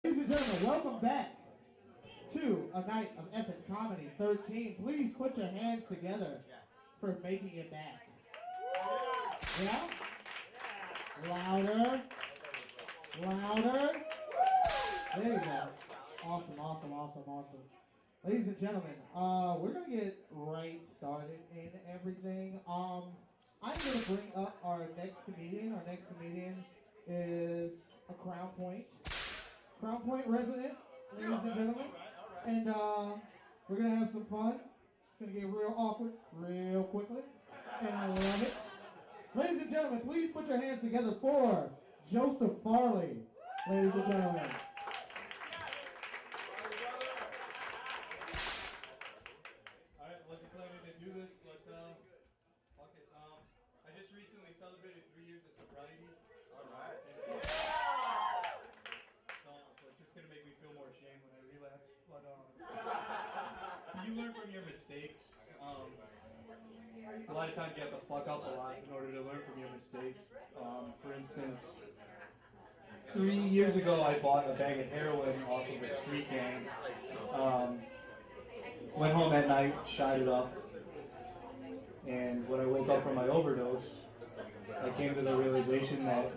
Ladies and gentlemen, welcome back to a night of effing comedy 13. Please put your hands together for making it back. Yeah? Louder. Louder. There you go. Awesome. Ladies and gentlemen, we're going to get right started in everything. I'm going to bring up our next comedian. Our next comedian is a Crown Point resident, ladies and gentlemen. And we're going to have some fun. It's going to get real awkward real quickly. And I love it. Ladies and gentlemen, please put your hands together for Joseph Farley. Ladies and gentlemen. Alright, wasn't planning to do this, but fuck it. I just recently celebrated 3 years of sobriety. Alright. So it's just gonna make me feel more ashamed when I relapse. But you learn from your mistakes. A lot of times you have to fuck up a lot in order to learn from your mistakes. For instance, 3 years ago I bought a bag of heroin off of a street gang. Went home that night, shot it up, and when I woke up from my overdose, I came to the realization that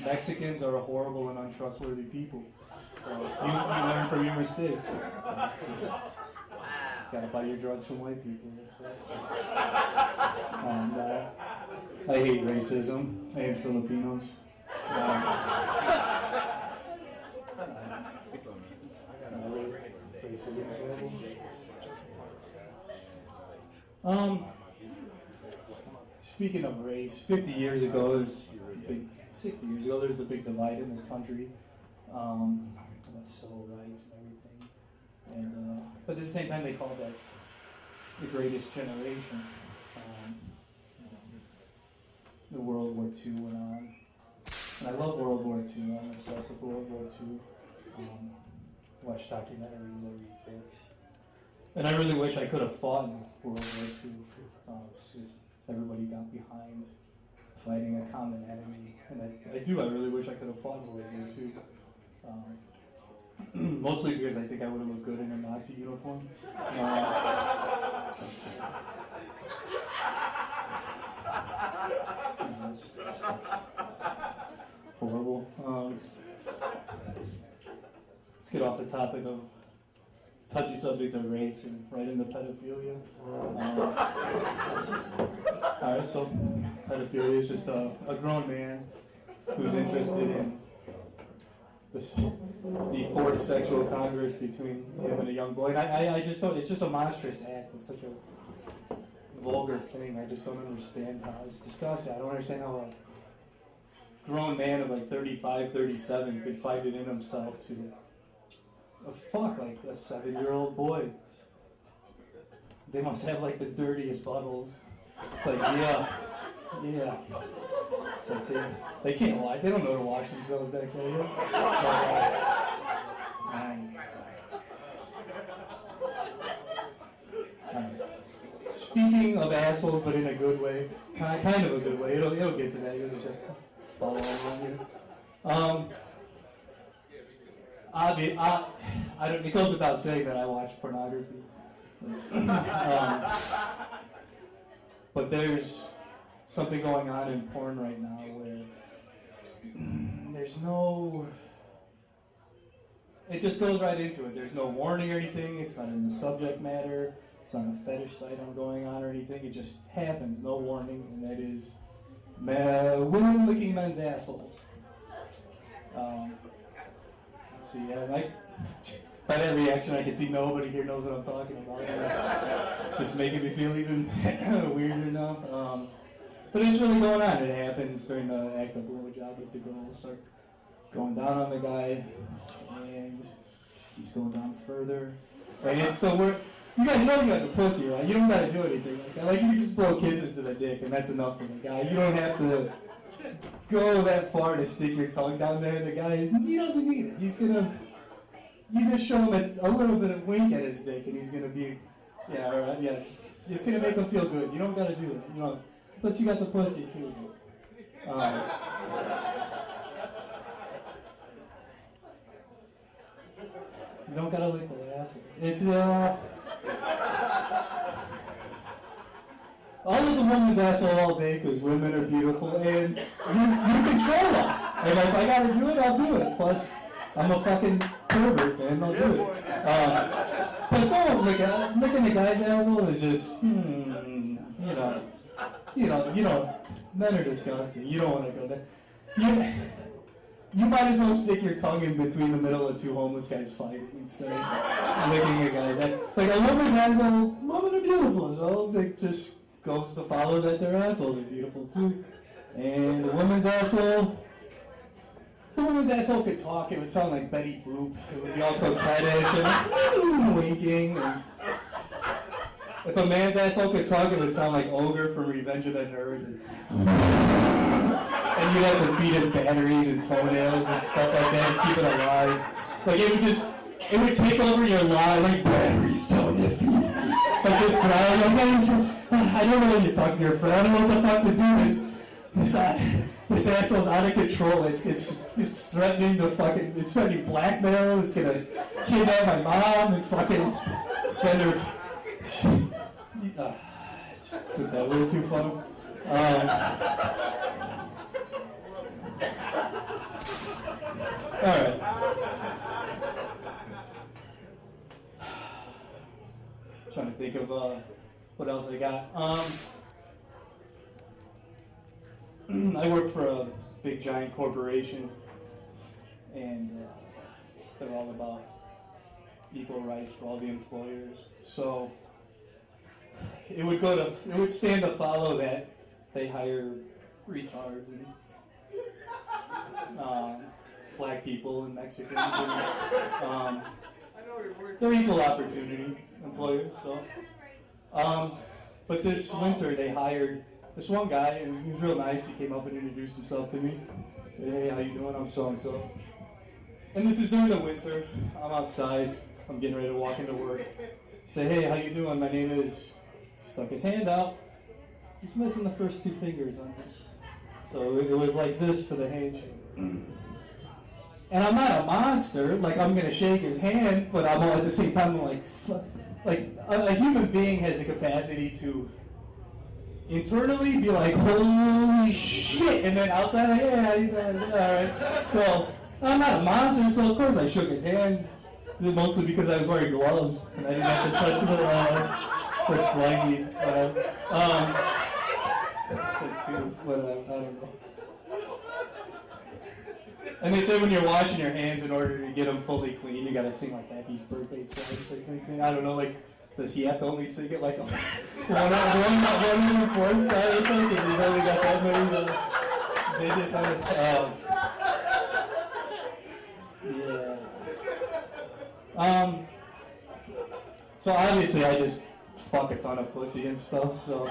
Mexicans are a horrible and untrustworthy people. So you learn from your mistakes. Gotta buy your drugs from white people. That's it. And I hate racism. I hate Filipinos. Racism is horrible. Speaking of race, 50 years ago, 60 years ago, there's a big divide in this country. About civil rights and everything. And but at the same time, they called that the greatest generation. The World War II went on. And I love World War II. I'm obsessed with World War II. Watch documentaries, I read books. And I really wish I could have fought in World War II. Just everybody got behind fighting a common enemy. And I really wish I could have fought in World War II. Mostly because I think I would have looked good in a Nazi uniform. That's horrible. Let's get off the topic of the touchy subject of race and right into pedophilia. Alright, so pedophilia is just a grown man who's interested in the forced sexual congress between him and a young boy. And I just don't, it's just a monstrous act. It's such a vulgar thing. I just don't understand how it's disgusting. I don't understand how a grown man of like 35, 37 could find it in himself to fuck like a 7-year-old boy. They must have like the dirtiest buttholes. It's like, yeah. It's like they can't wash. They don't know to wash themselves back there. Speaking of assholes, but in a good way, kind of a good way. It'll get to that. You'll just have to follow along here. It goes without saying that I watch pornography. But there's something going on in porn right now where it just goes right into it. There's no warning or anything. It's not in the subject matter. It's not a fetish site I'm going on or anything. It just happens, no warning, and that is women licking men's assholes. So yeah, by that reaction, I can see nobody here knows what I'm talking about. It's just making me feel even weirder now. But it's really going on. It happens during the act of blowjob with the girl. Start going down on the guy, and he's going down further. And it's the worst. You guys know you got the pussy, right? You don't gotta do anything like that. Like, you can just blow kisses to the dick, and that's enough for the guy. You don't have to go that far to stick your tongue down there. The guy, he doesn't need it. You just show him a little bit of wink at his dick, and he's gonna be, yeah, alright, yeah. It's gonna make him feel good. You don't gotta do that. Plus you got the pussy too. You don't gotta lick their assholes. It's I'll lick the woman's asshole all day because women are beautiful and you control us. And if I gotta do it, I'll do it. Plus, I'm a fucking pervert, man. I'll do it. But don't licking a guy's asshole is just, men are disgusting. You don't want to go there. You might as well stick your tongue in between the middle of two homeless guys fighting instead of licking a guy's ass. Like a woman's asshole, women are beautiful, so it just goes to follow that their assholes are beautiful too. And the woman's asshole could talk. It would sound like Betty Boop. It would be all coquettish and winking. And if a man's asshole could talk, it would sound like Ogre from Revenge of the Nerds. And you'd have to feed it batteries and toenails and stuff like that and keep it alive. Like it would take over your life, like batteries telling you to feed me. Like just crying, I don't know when you're talking to your friend. I don't know what the fuck to do. This asshole's out of control. It's threatening to fucking, it's threatening blackmail. It's gonna kidnap my mom and fucking send her. Just took that way too far. Alright. Trying to think of what else I got. I work for a big giant corporation, and they're all about equal rights for all the employers. So it would stand to follow that they hire retards and black people and Mexicans and they're equal opportunity employers. So, but this winter they hired this one guy, and he was real nice. He came up and introduced himself to me. Said, "Hey, how you doing? I'm so and so." And this is during the winter. I'm outside. I'm getting ready to walk into work. Say, "Hey, how you doing? My name is." Stuck his hand out. He's missing the first two fingers on this. So it was like this for the handshake. And I'm not a monster. Like I'm gonna shake his hand, but I'm at the same time I'm like, fuck. Like a human being has the capacity to internally be like, holy shit, and then outside, like, yeah, how you doing? All right. So I'm not a monster, so of course I shook his hand, mostly because I was wearing gloves and I didn't have to touch the slimy, whatever. I don't know. And they say when you're washing your hands, in order to get them fully clean, you gotta sing like "Happy Birthday" twice. I don't know, like, does he have to only sing it like one in the fourth guy or something? Because he's only got that many digits on his. Yeah. So obviously, I just fuck a ton of pussy and stuff. So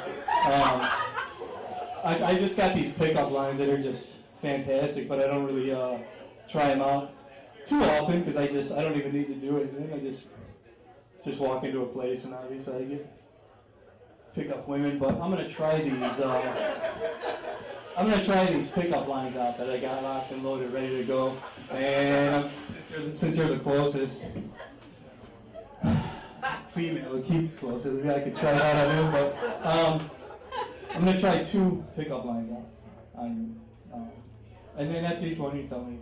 I just got these pickup lines that are just fantastic, but I don't really try them out too often because I don't even need to do it. I just walk into a place and obviously I pick up women. But I'm gonna try these pickup lines out that I got locked and loaded, ready to go. And since you're the closest female, it keeps closest. Maybe I could try that on him, but I'm gonna try 2 pickup lines out. And then after each one, you tell me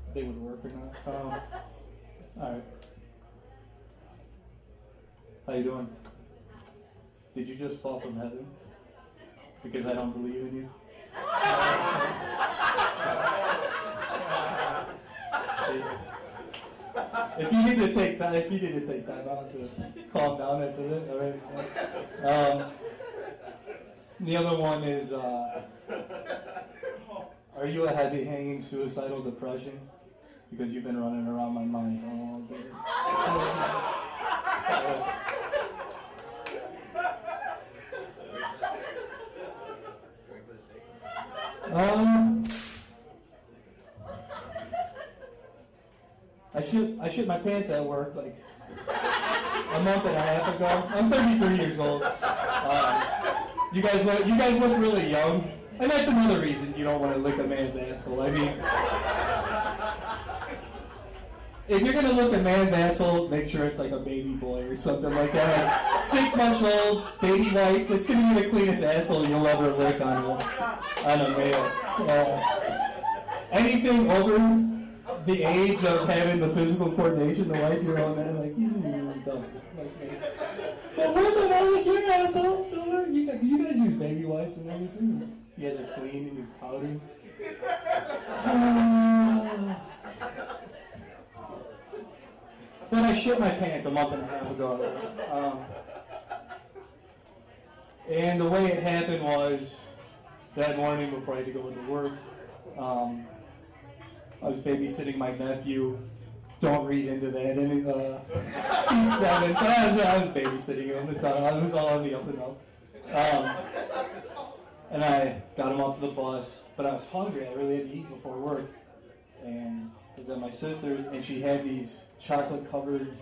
if they would work or not. All right. How you doing? Did you just fall from heaven? Because I don't believe in you. If you need to take time out to calm down after this, all right. The other one is, are you a heavy-hanging suicidal depression? Because you've been running around my mind all day. I shit my pants at work like a month and a half ago. I'm 33 years old. You guys look really young, and that's another reason you don't want to lick a man's asshole. I mean, if you're gonna look at a man's asshole, make sure it's like a baby boy or something like that. Like 6 months old, baby wipes. It's gonna be the cleanest asshole you'll ever lick on a male. Anything over the age of having the physical coordination to wipe your own man, like, don't. Like me. But women, I like your assholes. You guys use baby wipes and everything. You guys are clean and use powder. But I shit my pants a month and a half ago. And the way it happened was that morning before I had to go into work, I was babysitting my nephew. Don't read into that. He's 7. But I was babysitting him. I was all on the up and up. And I got him off the bus, but I was hungry. I really had to eat before work. And I was at my sister's, and she had these chocolate-covered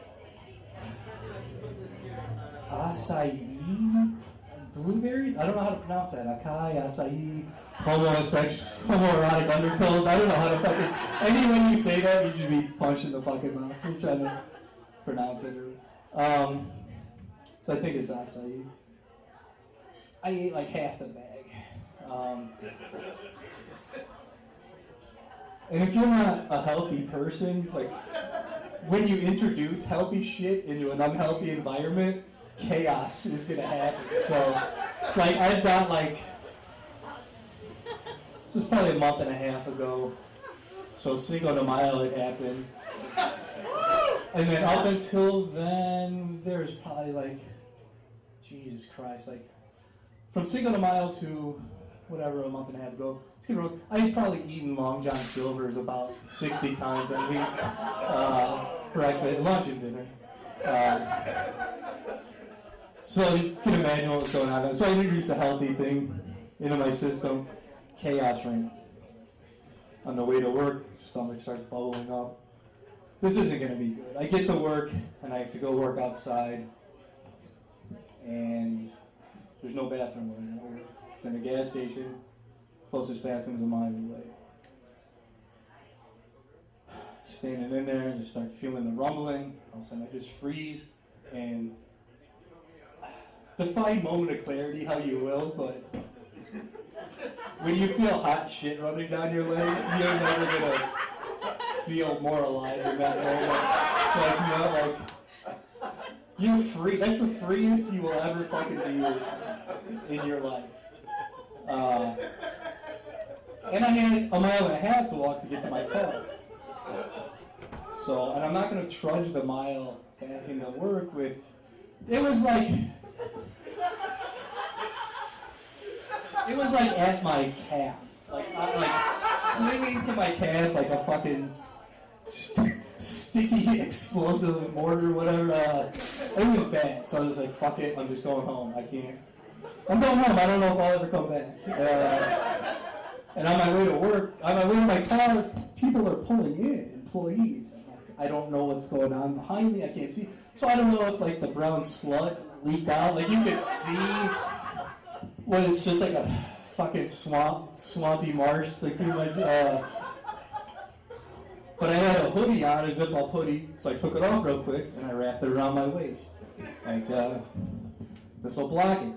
acai blueberries. I don't know how to pronounce that. Acai, homoerotic undertones. I don't know how to fucking. Any way you say that, you should be punched in the fucking mouth. You're trying to pronounce it. So I think it's acai. I ate like half the bag. And if you're not a healthy person, like when you introduce healthy shit into an unhealthy environment, chaos is gonna happen. So, like I've got like, this was probably a month and a half ago. So Cinco de Mayo it happened, and then up until then, there's probably like, Jesus Christ, like from Cinco de Mayo to whatever, a month and a half ago, I'd probably eaten Long John Silver's about 60 times at least, breakfast, lunch, and dinner. So you can imagine what was going on. So I introduced a healthy thing into my system. Chaos reigns. On the way to work, stomach starts bubbling up. This isn't going to be good. I get to work, and I have to go work outside, and there's no bathroom where I go work. It's in a gas station. Closest bathroom's a mile away. Standing in there and just start feeling the rumbling. All of a sudden I just freeze and define moment of clarity how you will, but when you feel hot shit running down your legs, you're never gonna feel more alive in that moment. You're free. That's the freest you will ever fucking be in your life. And I had a mile and a half to walk to get to my car. So, and I'm not going to trudge the mile back into work with, it was like at my calf. Like clinging to my calf like a fucking sticky explosive mortar, whatever. It was bad. So I was like, fuck it, I'm just going home. I'm going home. I don't know if I'll ever come back. And on my way to work, on my way to my car, people are pulling in, employees. I don't know what's going on behind me. I can't see. So I don't know if like the brown sludge leaked out. Like you could see when it's just like a fucking swampy marsh. Like pretty much. But I had a hoodie on, a zip-up hoodie, so I took it off real quick and I wrapped it around my waist. Like this will block it.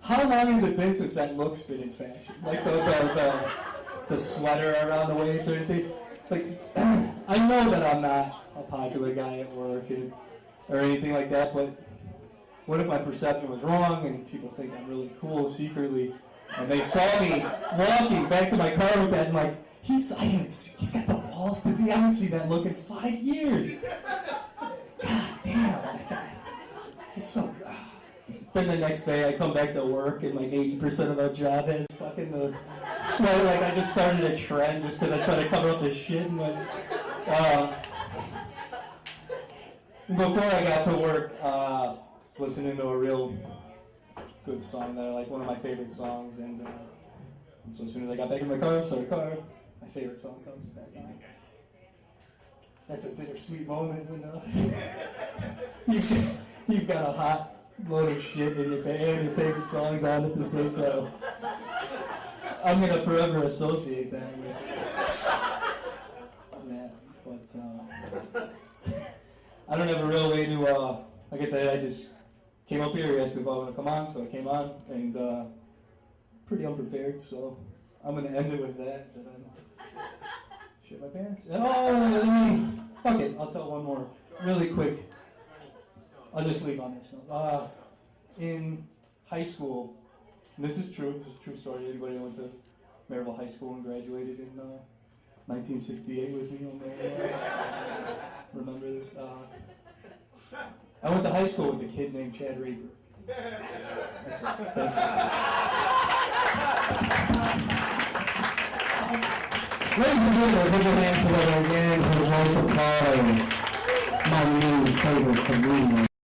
How long has it been since that look's been in fashion? Like the sweater around the waist or anything? Like, I know that I'm not a popular guy at work or anything like that, but what if my perception was wrong and people think I'm really cool secretly, and they saw me walking back to my car with that and like, he's got the balls to do, I haven't seen that look in 5 years. God damn, that guy. It's so good. Then the next day I come back to work and like 80% of that job has fucking the sweater. Like I just started a trend just because I try to cover up this shit. And like, before I got to work, I was listening to a real good song that I like, one of my favorite songs. And so as soon as I got back in my car, started the car, my favorite song comes back on. That's a bittersweet moment when you've got a hot load of shit in your band and your favorite songs on at the same time. I'm gonna forever associate that with that. But I don't have a real way to, like I said, I just came up here, he asked me if I want to come on, so I came on, and pretty unprepared, so I'm going to end it with that I'm shit my pants. Oh, fuck it, I'll tell one more, really quick. I'll just leave on this note. In high school, and this is a true story, anybody who went to Maryville High School and graduated in 1968 with me on there? Remember this? I went to high school with a kid named Chad Raper. Ladies and gentlemen, put your hands together again for Joseph Farley, my new favorite comedian.